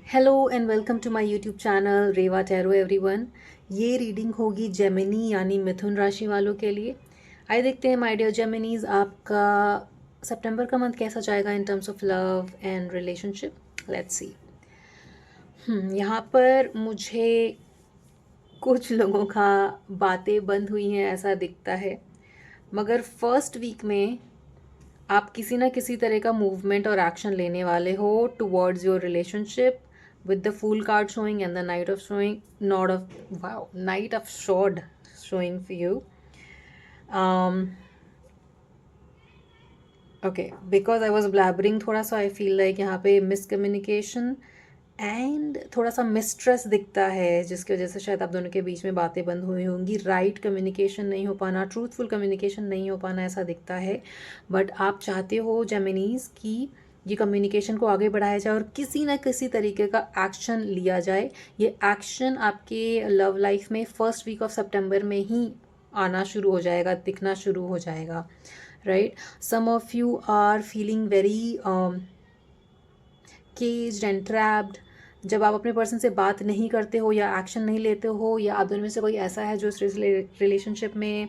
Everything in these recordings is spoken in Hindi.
Hello and welcome to my YouTube channel Reva tarot everyone. ये रीडिंग होगी जेमिनी यानी मिथुन राशि वालों के लिए। आइए देखते हैं माय डियर जेमिनीज, आपका सितंबर का मंथ कैसा जाएगा in terms of love and relationship. Let's see. यहाँ पर मुझे कुछ लोगों का बातें बंद हुई हैं ऐसा दिखता है, मगर फर्स्ट वीक में आप किसी ना किसी तरह का मूवमेंट और एक्शन लेने वाले हो towards your relationship with the fool card showing and the knight of showing not of wow knight of sword showing for you. um okay, because I was blabbering थोड़ा सा, I feel like यहाँ पे miscommunication एंड थोड़ा सा मिस्ट्रेस दिखता है, जिसकी वजह से शायद आप दोनों के बीच में बातें बंद हुई होंगी। राइट कम्युनिकेशन नहीं हो पाना, ट्रूथफुल कम्युनिकेशन नहीं हो पाना, ऐसा दिखता है। बट आप चाहते हो जेमिनीज कि ये कम्युनिकेशन को आगे बढ़ाया जाए और किसी न किसी तरीके का एक्शन लिया जाए। ये एक्शन आपके लव लाइफ में फर्स्ट वीक ऑफ सितंबर में ही आना शुरू हो जाएगा, दिखना शुरू हो जाएगा। Right, some of you are feeling very caged and trapped. जब आप अपने पर्सन से बात नहीं करते हो या एक्शन नहीं लेते हो, या आप दोनों में से कोई ऐसा है जो इस रिलेशनशिप में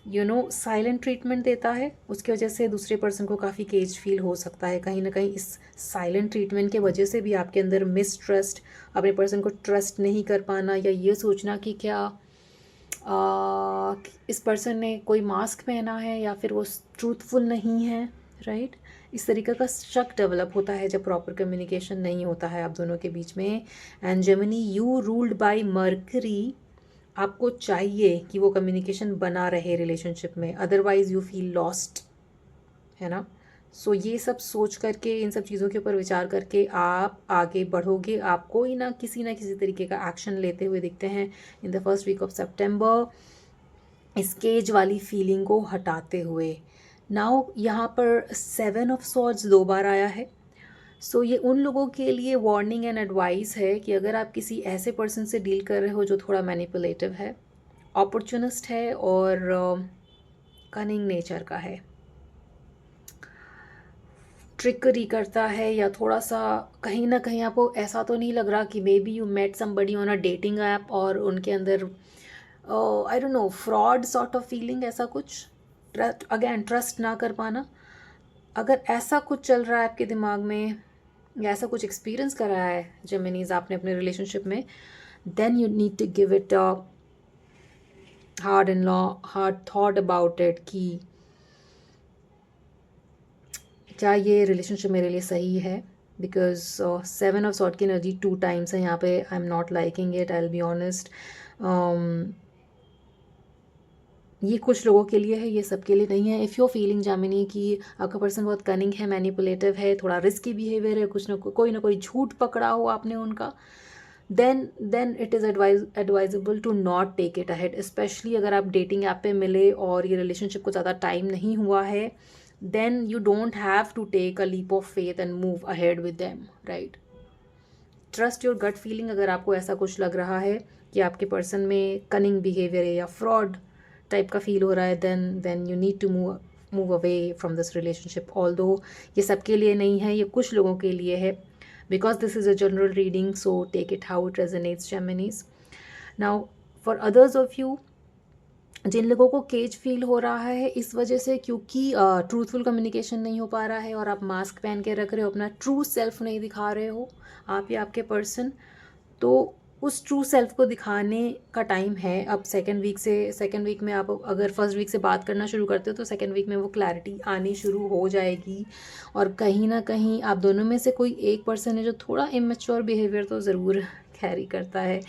साइलेंट ट्रीटमेंट देता है, उसकी वजह से दूसरे पर्सन को काफ़ी केज फील हो सकता है। कहीं ना कहीं इस साइलेंट ट्रीटमेंट के वजह से भी आपके अंदर मिसट्रस्ट, अपने पर्सन को ट्रस्ट नहीं कर पाना, या ये सोचना कि क्या इस पर्सन ने कोई मास्क पहना है या फिर वो ट्रूथफुल नहीं है। राइट, इस तरीके का शक डेवलप होता है जब प्रॉपर कम्युनिकेशन नहीं होता है आप दोनों के बीच में। And Gemini, you ruled by mercury, आपको चाहिए कि वो कम्युनिकेशन बना रहे रिलेशनशिप में, अदरवाइज यू फील लॉस्ट, है ना। सो ये सब सोच करके, इन सब चीज़ों के ऊपर विचार करके आप आगे बढ़ोगे। आप कोई ना किसी तरीके का एक्शन लेते हुए दिखते हैं in the first week of सितंबर, इस केज वाली फीलिंग को हटाते हुए। नाउ यहाँ पर 7 ऑफ सॉर्ड्स 2 बार आया है। सो ये उन लोगों के लिए वार्निंग एंड एडवाइस है कि अगर आप किसी ऐसे पर्सन से डील कर रहे हो जो थोड़ा मैनिपुलेटिव है, अपॉर्चुनिस्ट है और कनिंग नेचर का है, ट्रिकरी करता है, या थोड़ा सा कहीं ना कहीं आपको ऐसा तो नहीं लग रहा कि maybe you met somebody on a dating app और उनके अंदर I don't know fraud sort of feeling, ऐसा कुछ। अगेन ट्रस्ट ना कर पाना, अगर ऐसा कुछ चल रहा है आपके दिमाग में या ऐसा कुछ एक्सपीरियंस करा है जेमिनीज आपने अपने रिलेशनशिप में, then you need to give it hard thought about it कि क्या ये रिलेशनशिप मेरे लिए सही है। बिकॉज 7 ऑफ सॉर्ट की एनर्जी 2 टाइम्स है यहाँ पे। I am not liking it, I will be honest. ये कुछ लोगों के लिए है, ये सबके लिए नहीं है। इफ़ यू फीलिंग जामिनी कि आपका पर्सन बहुत कनिंग है, मैनिपुलेटिव है, थोड़ा रिस्की बिहेवियर है, कुछ कोई ना कोई झूठ पकड़ा हो आपने उनका, then it is advisable to not take it ahead. Especially अगर आप डेटिंग ऐप पे मिले और ये रिलेशनशिप को ज़्यादा टाइम नहीं हुआ है, then you don't have to take a leap of faith and move ahead with them. Right, trust your gut feeling. अगर आपको ऐसा कुछ लग रहा है कि आपके पर्सन में कनिंग बिहेवियर है या फ्रॉड टाइप का फील हो रहा है, then you need to move away from this relationship. Although ये सबके लिए नहीं है, ये कुछ लोगों के लिए है, because this is a general reading, so take it how it resonates Geminis. Now for others of you, जिन लोगों को केज फील हो रहा है इस वजह से क्योंकि ट्रूथफुल कम्युनिकेशन नहीं हो पा रहा है और आप मास्क पहन के रख रहे हो, अपना ट्रू सेल्फ नहीं दिखा रहे हो आप या आपके पर्सन, तो उस ट्रू सेल्फ को दिखाने का टाइम है अब। सेकेंड वीक में आप अगर फर्स्ट वीक से बात करना शुरू करते हो तो सेकेंड वीक में वो क्लैरिटी आनी शुरू हो जाएगी। और कहीं ना कहीं आप दोनों में से कोई एक पर्सन है जो थोड़ा इमेच्योर बिहेवियर तो ज़रूर कैरी करता है।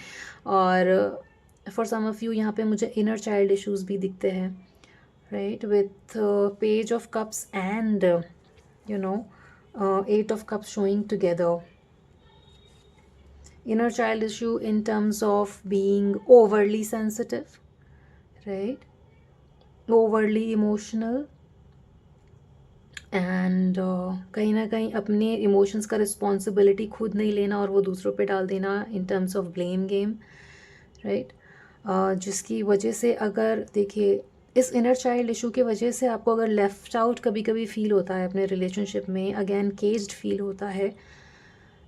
और फॉर सम ऑफ यू यहाँ पे मुझे इनर चाइल्ड इश्यूज भी दिखते हैं। Right, with page of cups and 8 of cups showing together. Inner child issue in terms of being overly sensitive, right, overly emotional, and कहीं ना कहीं अपने इमोशंस का रिस्पॉन्सिबिलिटी खुद नहीं लेना और वो दूसरों पे डाल देना in terms of blame game. Right, जिसकी वजह से अगर देखिए इस इनर चाइल्ड इशू की वजह से आपको अगर लेफ्ट आउट कभी कभी फील होता है अपने रिलेशनशिप में, अगेन केज्ड फील होता है,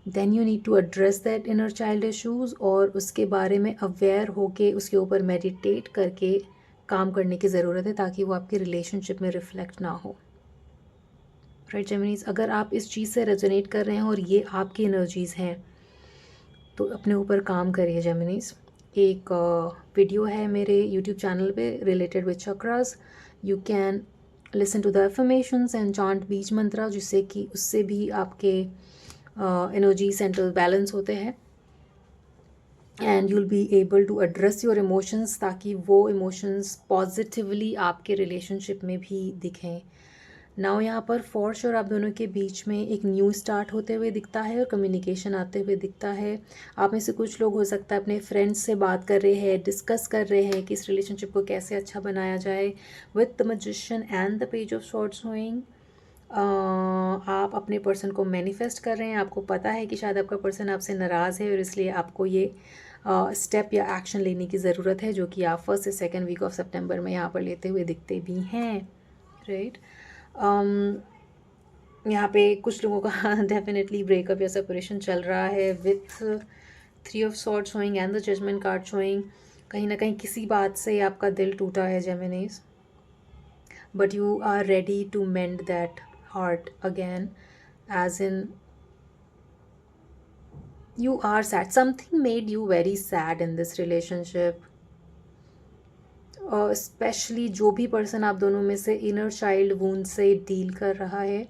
then you need to address that inner child issues, और उसके बारे में अवेयर होके उसके ऊपर मेडिटेट करके काम करने की ज़रूरत है, ताकि वो आपकी रिलेशनशिप में रिफ्लेक्ट ना हो। राइट जेमिनीज, अगर आप इस चीज़ से रेजोनेट कर रहे हैं और ये आपकी एनर्जीज़ हैं, तो अपने ऊपर काम करिए जेमिनीज। एक वीडियो है मेरे यूट्यूब चैनल पे related with chakras, you can listen to the affirmations and chant beej mantra, जिससे कि उससे भी आपके एनर्जी सेंटर बैलेंस होते हैं, and you will be able to address your emotions, ताकि वो इमोशंस पॉजिटिवली आपके रिलेशनशिप में भी दिखें। नाउ यहाँ पर फॉर श्योर आप दोनों के बीच में एक न्यू स्टार्ट होते हुए दिखता है और कम्युनिकेशन आते हुए दिखता है। आप में से कुछ लोग हो सकता है अपने फ्रेंड्स से बात कर रहे हैं, डिस्कस कर रहे हैं कि इस रिलेशनशिप को कैसे अच्छा बनाया जाए। With the magician and the page of swords hoeing, आप अपने पर्सन को मैनिफेस्ट कर रहे हैं। आपको पता है कि शायद आपका पर्सन आपसे नाराज़ है और इसलिए आपको ये स्टेप या एक्शन लेने की ज़रूरत है, जो कि आप फर्स्ट से सेकेंड वीक ऑफ सितंबर में यहाँ पर लेते हुए दिखते भी हैं। राइट यहाँ पे कुछ लोगों का डेफिनेटली ब्रेकअप या सेपरेशन चल रहा है, with 3 of swords showing and the judgement card showing. कहीं ना कहीं किसी बात से आपका दिल टूटा है Geminis, but you are ready to mend that heart again, as in you are sad, something made you very sad in this relationship, specially जो भी पर्सन आप दोनों में से इनर चाइल्ड वूंड से डील कर रहा है,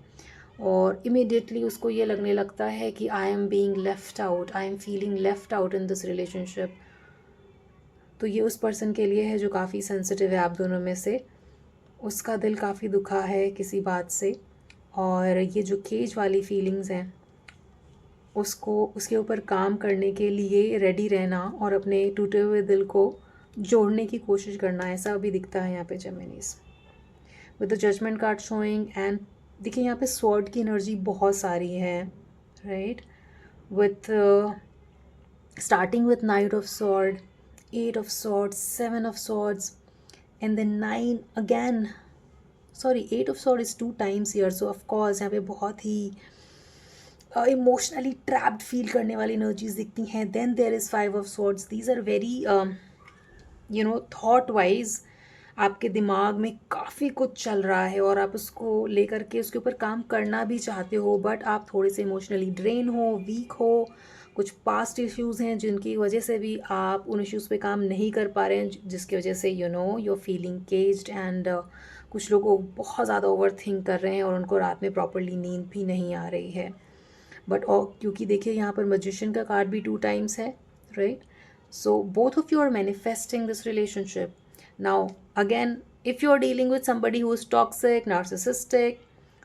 और इमिडिएटली उसको ये लगने लगता है कि I am being left out, I am feeling left out in this relationship. तो ये उस पर्सन के लिए है जो काफ़ी सेंसिटिव है आप दोनों में से, उसका दिल काफ़ी दुखा है किसी बात से, और ये जो केज वाली फीलिंग्स हैं उसको उसके ऊपर काम करने के लिए रेडी रहना और अपने टूटे हुए दिल को जोड़ने की कोशिश करना, ऐसा भी दिखता है यहाँ पे Geminis. With the judgement card showing, and देखिए यहाँ पे स्वॉर्ड की एनर्जी बहुत सारी है, right. With starting with knight of sword, 8 of swords, 7 of swords, and then 9 again, sorry 8 of sword is 2 times here, so of course यहाँ पे बहुत ही इमोशनली ट्रैप्ड फील करने वाली एनर्जीज दिखती हैं। Then there is 5 of swords, these are very thought wise आपके दिमाग में काफ़ी कुछ चल रहा है और आप उसको लेकर के उसके ऊपर काम करना भी चाहते हो, बट आप थोड़े से इमोशनली ड्रेन हो, वीक हो, कुछ पास्ट इश्यूज़ हैं जिनकी वजह से भी आप उन इश्यूज़ पे काम नहीं कर पा रहे हैं, जिसकी वजह से you're फीलिंग केज्ड, एंड कुछ लोग बहुत ज़्यादा ओवर थिंक कर रहे हैं और उनको रात में प्रॉपरली नींद भी नहीं आ रही है। बट क्योंकि देखिए यहाँ पर मैजिशियन का कार्ड भी 2 टाइम्स है, right. So both of you are manifesting this relationship. Now again, if you are dealing with somebody who is toxic, narcissistic,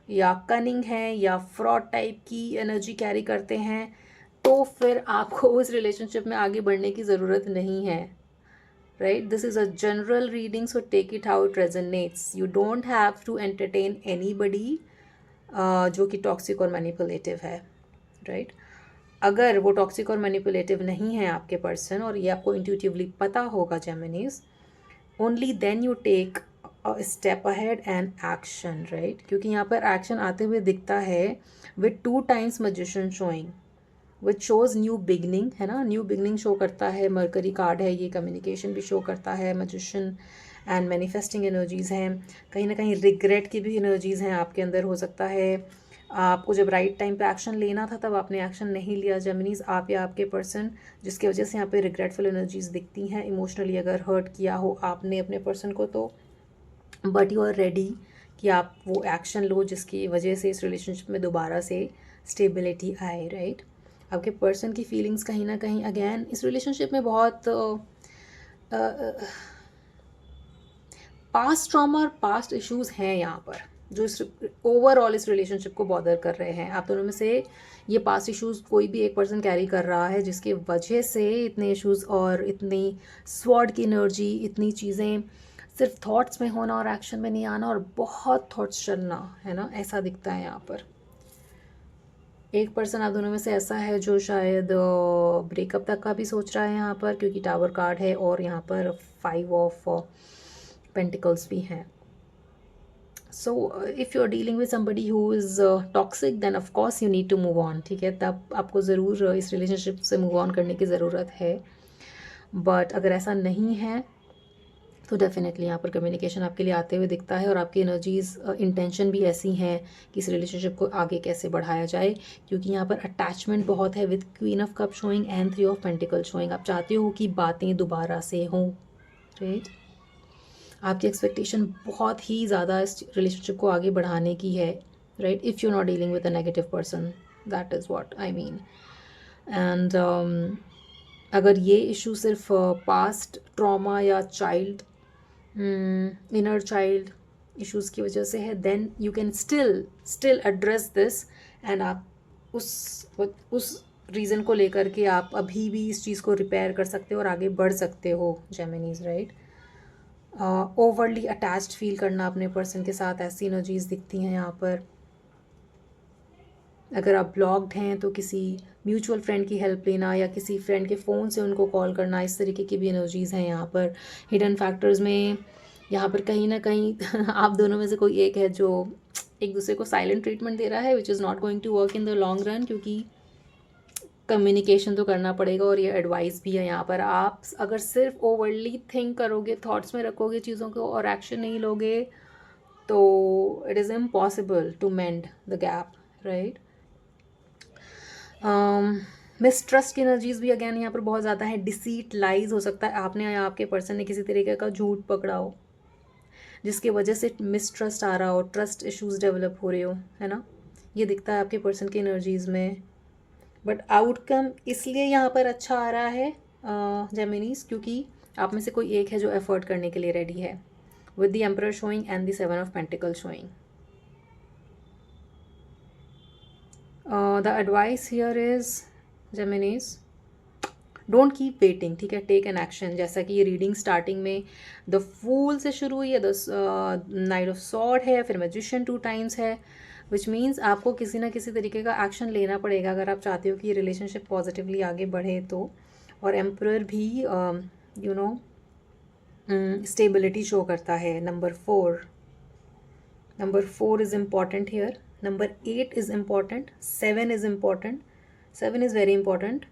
या कनिंग है, या फ्रॉड टाइप की एनर्जी कैरी करते हैं, तो फिर आपको उस रिलेशनशिप में आगे बढ़ने की ज़रूरत नहीं है, right. This is a general reading, so take it how it resonates. You don't have to entertain anybody जो कि टॉक्सिक और मैनिपुलेटिव है, राइट। अगर वो टॉक्सिक और मैनिपुलेटिव नहीं है आपके पर्सन, और ये आपको इंट्यूटिवली पता होगा Geminis, only then you take a step ahead and action, right. क्योंकि यहाँ पर एक्शन आते हुए दिखता है with 2 times magician showing, which shows new beginning, है ना, न्यू बिगनिंग शो करता है। मरकरी कार्ड है, ये कम्युनिकेशन भी शो करता है। मैजिशियन एंड मैनिफेस्टिंग एनर्जीज़ हैं, कहीं ना कहीं रिग्रेट की भी एनर्जीज़ हैं आपके अंदर। हो सकता है आपको जब राइट टाइम पे एक्शन लेना था तब आपने एक्शन नहीं लिया जेमिनीज, आप या आपके पर्सन, जिसकी वजह से यहाँ पे रिग्रेटफुल एनर्जीज़ दिखती हैं। इमोशनली अगर हर्ट किया हो आपने अपने पर्सन को, तो बट यू आर रेडी कि आप वो एक्शन लो जिसकी वजह से इस रिलेशनशिप में दोबारा से स्टेबिलिटी आए, राइट। आपके पर्सन की फीलिंग्स कहीं ना कहीं अगेन इस रिलेशनशिप में बहुत पास्ट ट्रॉमा और पास्ट इश्यूज़ हैं यहाँ पर, जो इस ओवरऑल इस रिलेशनशिप को बॉदर कर रहे हैं। आप दोनों में से ये पास्ट इश्यूज़ कोई भी एक पर्सन कैरी कर रहा है, जिसकी वजह से इतने इश्यूज़ और इतनी स्वॉर्ड की एनर्जी, इतनी चीज़ें सिर्फ थॉट्स में होना और एक्शन में नहीं आना, और बहुत थॉट्स चलना, है ना, ऐसा दिखता है यहाँ पर। एक पर्सन आप दोनों में से ऐसा है जो शायद ब्रेकअप तक का भी सोच रहा है यहाँ पर, क्योंकि टावर कार्ड है और यहाँ पर 5 ऑफ पेंटिकल्स भी हैं। So if you are dealing with somebody who is toxic then of course you need to move on, ठीक है, तब आपको ज़रूर इस रिलेशनशिप से मूव ऑन करने की ज़रूरत है। बट अगर ऐसा नहीं है तो डेफिनेटली यहाँ पर कम्युनिकेशन आपके लिए आते हुए दिखता है, और आपकी एनर्जीज़ इंटेंशन भी ऐसी हैं कि इस रिलेशनशिप को आगे कैसे बढ़ाया जाए, क्योंकि यहाँ पर अटैचमेंट बहुत है with queen of cup showing and 3 of pentacle showing. आप चाहते हो कि बातें दोबारा से हों, राइट। आपकी एक्सपेक्टेशन बहुत ही ज़्यादा इस रिलेशनशिप को आगे बढ़ाने की है, right, if you not dealing with a negative person, that is what I mean. And अगर ये इशू सिर्फ पास्ट ट्रॉमा या चाइल्ड इनर चाइल्ड इश्यूज़ की वजह से है, then you can still address this, and आप उस रीज़न को लेकर के आप अभी भी इस चीज़ को रिपेयर कर सकते हो और आगे बढ़ सकते हो, जेमिनीज, राइट। ओवरली अटैच्ड फील करना अपने पर्सन के साथ, ऐसी एनर्जीज दिखती हैं यहाँ पर। अगर आप ब्लॉक्ड हैं तो किसी म्यूचुअल फ्रेंड की हेल्प लेना या किसी फ्रेंड के फ़ोन से उनको कॉल करना, इस तरीके की भी एनर्जीज़ हैं यहाँ पर। हिडन फैक्टर्स में यहाँ पर कहीं ना कहीं आप दोनों में से कोई एक है जो एक दूसरे को साइलेंट ट्रीटमेंट दे रहा है, which is not going to work in the long run, क्योंकि कम्युनिकेशन तो करना पड़ेगा और ये एडवाइस भी है यहाँ पर। आप अगर सिर्फ ओवरली थिंक करोगे, थॉट्स में रखोगे चीज़ों को और एक्शन नहीं लोगे, तो it is impossible to mend the gap, right. Mistrust की एनर्जीज भी अगेन यहाँ पर बहुत ज़्यादा है। डिसीट, लाइज, हो सकता है आपने या आपके पर्सन ने किसी तरीके का झूठ पकड़ा हो जिसकी वजह से मिसट्रस्ट आ रहा हो, ट्रस्ट इश्यूज डेवलप हो रहे हो, है ना, ये दिखता है आपके पर्सन की एनर्जीज़ में। बट आउटकम इसलिए यहाँ पर अच्छा आ रहा है जेमिनीज, क्योंकि आप में से कोई एक है जो एफर्ट करने के लिए रेडी है, with the emperor showing and the 7 of pentacle showing. The advice here is Geminis, don't keep waiting, ठीक है, टेक एन एक्शन। जैसा कि ये रीडिंग स्टार्टिंग में द फूल से शुरू हुई है, द नाइट ऑफ सॉर्ड है, फिर मैजिशियन 2 टाइम्स है, विच मीन्स आपको किसी ना किसी तरीके का एक्शन लेना पड़ेगा अगर आप चाहते हो कि ये रिलेशनशिप पॉजिटिवली आगे बढ़े तो। और एम्परर भी यू नो स्टेबिलिटी शो करता है। Number 4 is important here, number 8 is important, 7 is important, 7 is very important.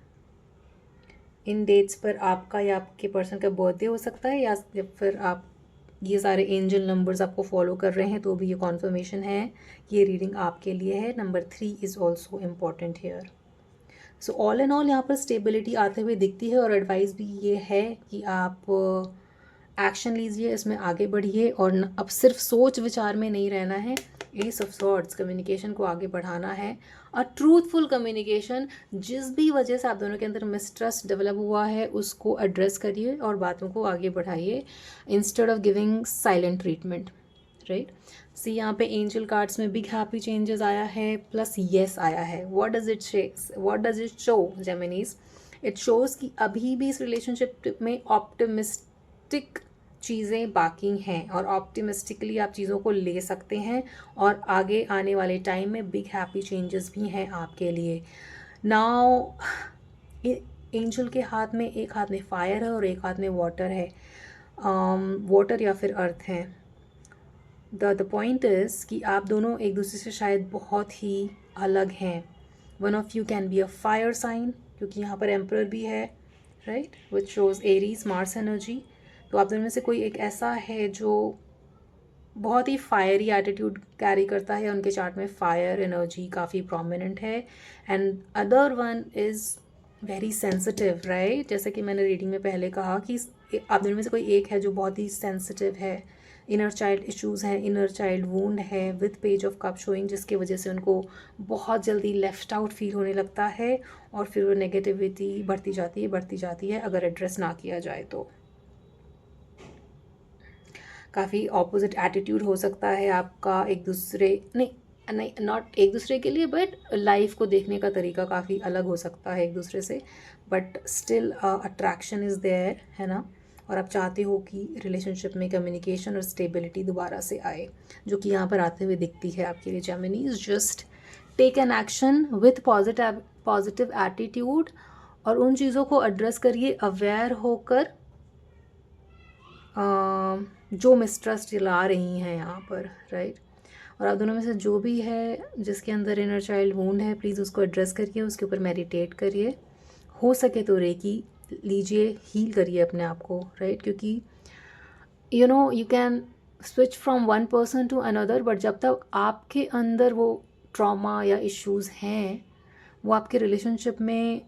इन डेट्स पर आपका या आपके पर्सन का बर्थडे हो सकता है, या फिर आप ये सारे एंजल नंबर्स आपको फॉलो कर रहे हैं तो भी ये कॉन्फर्मेशन है, ये रीडिंग आपके लिए है। Number 3 is also important hair. So all and all यहाँ पर स्टेबिलिटी आते हुए दिखती है, और एडवाइस भी ये है कि आप एक्शन लीजिए, इसमें आगे बढ़िए, और अब सिर्फ सोच विचार में नहीं रहना है। एस ऑफ सॉर्ड्स, कम्युनिकेशन को आगे बढ़ाना है, अ ट्रूथफुल कम्युनिकेशन। जिस भी वजह से आप दोनों के अंदर मिसट्रस्ट डेवलप हुआ है उसको एड्रेस करिए और बातों को आगे बढ़ाइए, instead of giving silent treatment, right. See यहाँ पे एंजल कार्ड्स में बिग हैप्पी चेंजेस आया है, प्लस येस आया है। What does it show Geminis? It shows कि अभी भी इस रिलेशनशिप में ऑप्टिमिस्टिक चीज़ें बाकी हैं, और ऑप्टिमिस्टिकली आप चीज़ों को ले सकते हैं, और आगे आने वाले टाइम में बिग हैप्पी चेंजेस भी हैं आपके लिए। नाउ एंजल के हाथ में, एक हाथ में फायर है और एक हाथ में वाटर है, वाटर या फिर अर्थ है। द पॉइंट इज़ कि आप दोनों एक दूसरे से शायद बहुत ही अलग हैं। One of you can be a fire sign, क्योंकि यहाँ पर एम्परर भी है, right, which shows Aries, Mars energy. तो आप दोनों में से कोई एक ऐसा है जो बहुत ही फायरी एटीट्यूड कैरी करता है, उनके चार्ट में फायर एनर्जी काफ़ी प्रोमिनेंट है, and other one is very sensitive, right. जैसे कि मैंने रीडिंग में पहले कहा कि आप दोनों में से कोई एक है जो बहुत ही सेंसिटिव है, इनर चाइल्ड इश्यूज़ हैं, इनर चाइल्ड वूंड है, with page of cup showing, जिसकी वजह से उनको बहुत जल्दी लेफ्ट आउट फील होने लगता है, और फिर वो नेगेटिविटी बढ़ती जाती है अगर एड्रेस ना किया जाए तो। काफ़ी ऑपोजिट एटीट्यूड हो सकता है आपका एक दूसरे, नहीं नॉट एक दूसरे के लिए, बट लाइफ को देखने का तरीका काफ़ी अलग हो सकता है एक दूसरे से, but still attraction is there, है ना। और आप चाहते हो कि रिलेशनशिप में कम्युनिकेशन और स्टेबिलिटी दोबारा से आए, जो कि यहाँ पर आते हुए दिखती है आपके लिए Geminis. Just take an action with positive attitude, और उन चीज़ों को एड्रेस करिए अवेयर होकर जो मिसट्रस्ट ला रही हैं यहाँ पर, राइट। और आप दोनों में से जो भी है जिसके अंदर इनर चाइल्ड वुंड है, प्लीज़ उसको एड्रेस करिए, उसके ऊपर मेडिटेट करिए, हो सके तो रेकी लीजिए, हील करिए अपने आप को, राइट? क्योंकि you can switch from one person to another, but जब तक आपके अंदर वो ट्रॉमा या इश्यूज़ हैं वो आपके रिलेशनशिप में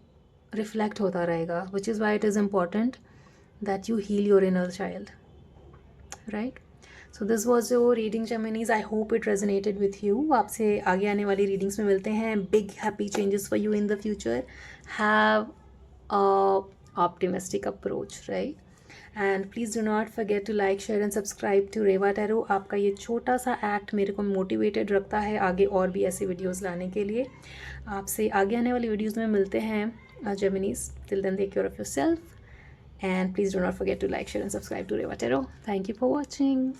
रिफ्लेक्ट होता रहेगा, which is why it is important that you heal your inner child, right? So this was your reading Geminis, I hope it resonated with you. आपसे आगे आने वाली रीडिंग्स में मिलते हैं। Big happy changes for you in the future, have a optimistic approach, right? And please do not forget to like, share and subscribe to Reva tarot. आपका ये छोटा सा एक्ट मेरे को मोटिवेटेड रखता है आगे और भी ऐसे वीडियोस लाने के लिए। आपसे आगे आने वाली वीडियोस में मिलते हैं Geminis. Till then take care of yourself and please do not forget to like, share and subscribe to Reva tarot. Thank you for watching.